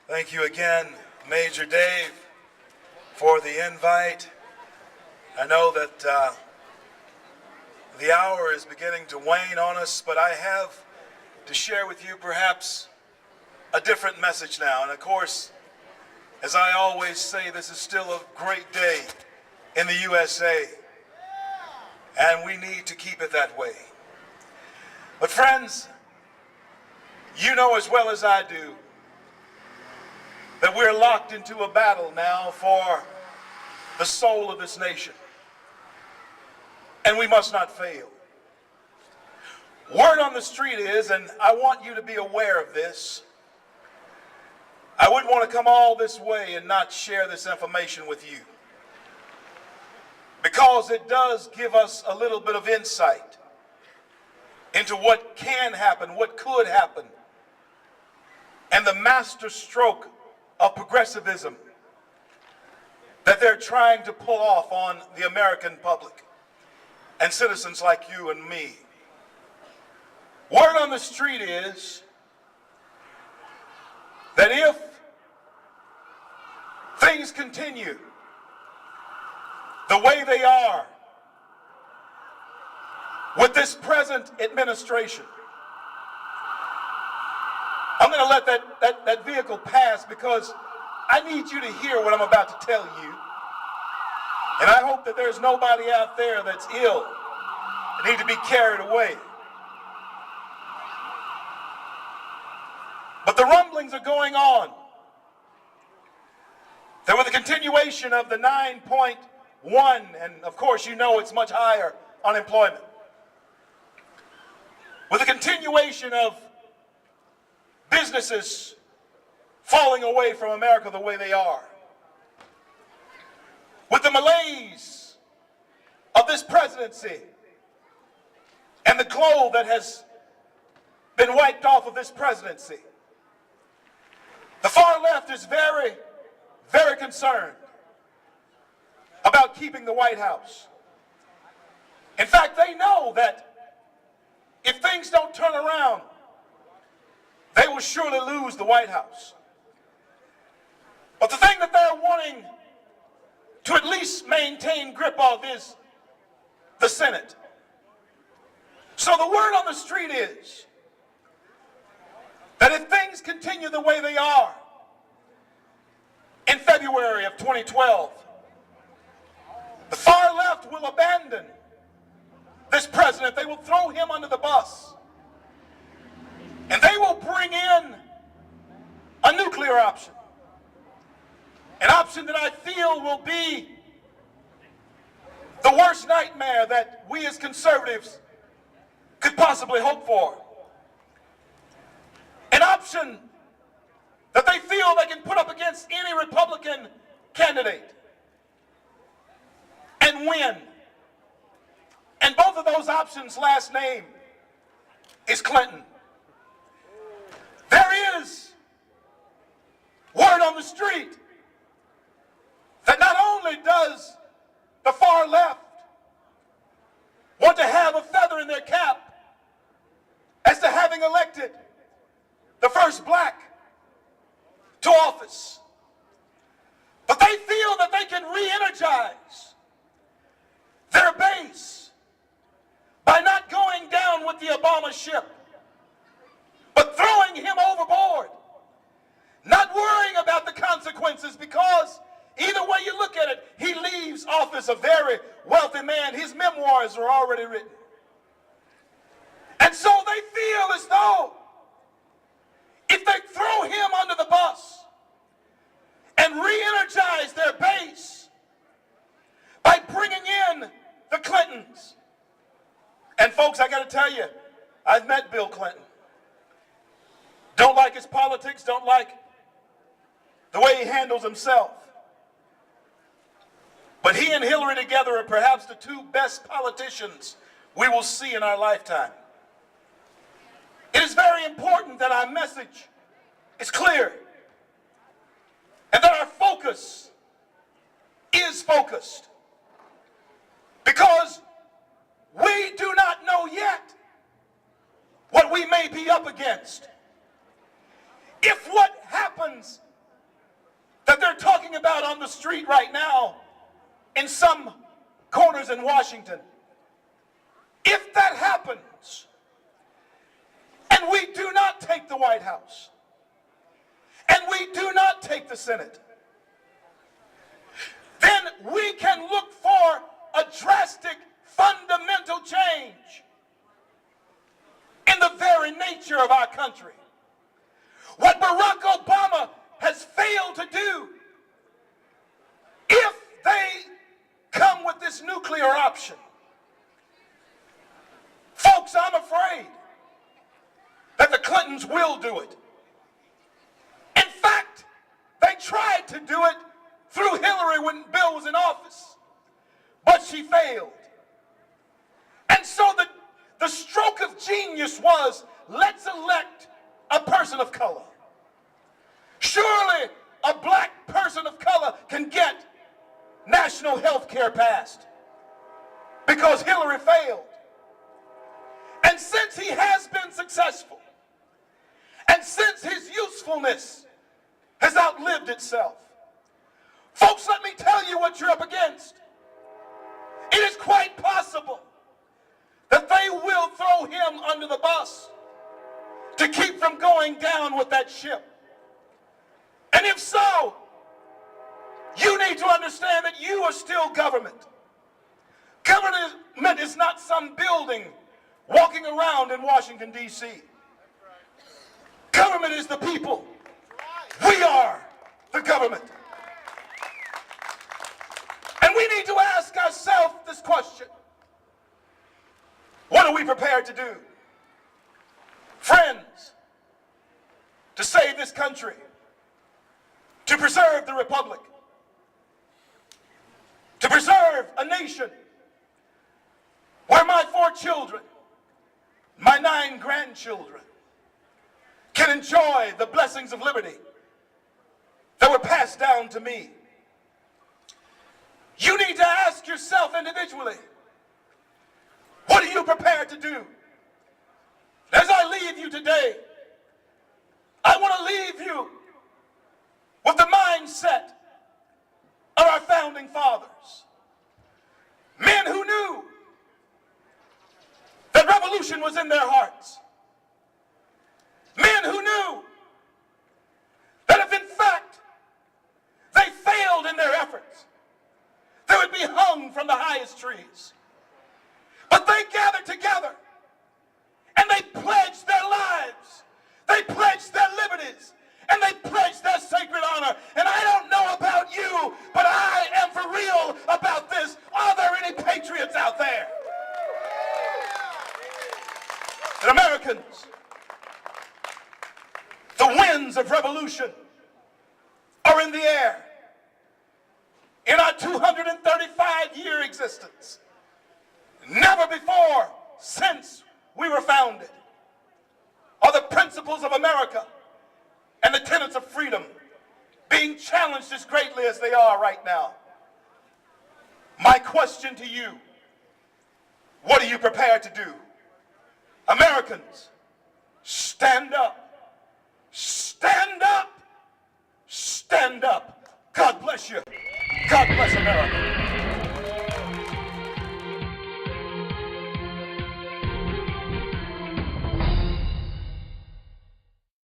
Thank you again, Major Dave, for the invite. I know that the hour is beginning to wane on us, but I have to share with you perhaps a different message now. And of course, as I always say, this is still a great day in the USA, and we need to keep it that way. But friends, you know as well as I do that we're locked into a battle now for the soul of this nation, and we must not fail. Word on the street is, and I want you to be aware of this, I wouldn't want to come all this way and not share this information with you, because it does give us a little bit of insight into what can happen, what could happen, and the master stroke of progressivism that they're trying to pull off on the American public and citizens like you and me. Word on the street is that if things continue the way they are with this present administration, I'm going to let that vehicle pass because I need you to hear what I'm about to tell you. And I hope that there's nobody out there that's ill and need to be carried away. But the rumblings are going on. There was a continuation of the 9.1, and of course you know it's much higher, unemployment. With a continuation of businesses falling away from America the way they are. With the malaise of this presidency and the glow that has been wiped off of this presidency, the far left is very, very concerned about keeping the White House. In fact, they know that if things don't turn around, they will surely lose the White House. But the thing that they're wanting to at least maintain grip of is the Senate. So the word on the street is that if things continue the way they are, in February of 2012, the far left will abandon this president. They will throw him under the bus. And they will bring in a nuclear option. An option that I feel will be the worst nightmare that we as conservatives could possibly hope for. An option that they feel they can put up against any Republican candidate and win. And both of those options' last name is Clinton. There is word on the street that not only does the far left want to have a feather in their cap as to having elected the first black to office, but they feel that they can re-energize their base by not going down with the Obama ship, but throwing him overboard, not worrying about the consequences, because either way you look at it, he leaves office a very wealthy man. His memoirs are already written. And so they feel as though if they throw him under the bus and re-energize their base by bringing in the Clintons. And folks, I got to tell you, I've met Bill Clinton. Don't like his politics, don't like the way he handles himself. But he and Hillary together are perhaps the two best politicians we will see in our lifetime. It is very important that our message is clear and that our focus is focused, because we do not know yet what we may be up against. If what happens that they're talking about on the street right now in some corners in Washington. If that happens, and we do not take the White House, and we do not take the Senate, then we can look for a drastic, fundamental change in the very nature of our country. What Barack Obama has failed to do, if they come with this nuclear option, folks, I'm afraid that the Clintons will do it. In fact, they tried to do it through Hillary when Bill was in office, but she failed. And so the stroke of genius was, let's elect a person of color. Surely a black person of color can get national health care passed, because Hillary failed. And since he has been successful, and since his usefulness has outlived itself, folks, let me tell you what you're up against. It is quite possible that they will throw him under the bus to keep from going down with that ship. And if so, you need to understand that you are still government. Government is not some building walking around in Washington, D.C. Government is the people. We are the government. And we need to ask ourselves this question. What are we prepared to do? Friends, to save this country, to preserve the republic, to preserve a nation where my 4 children, my 9 grandchildren, can enjoy the blessings of liberty that were passed down to me. You need to ask yourself individually, what are you prepared to do? As I leave you today, I want to leave you with the mindset of our founding fathers. Men who knew that revolution was in their hearts. Men who knew that if in fact they failed in their efforts, they would be hung from the highest trees. But they gathered together and they pledged their lives. They pledged their liberties. And they pledged their sacred honor. And I don't know about you, but I am for real about this. Are there any patriots out there? And Americans, the winds of revolution are in the air. In our 235-year existence, never before since we were founded are the principles of America and the tenets of freedom being challenged as greatly as they are right now. My question to you, what are you prepared to do? Americans, stand up. Stand up. Stand up. God bless you. God bless America.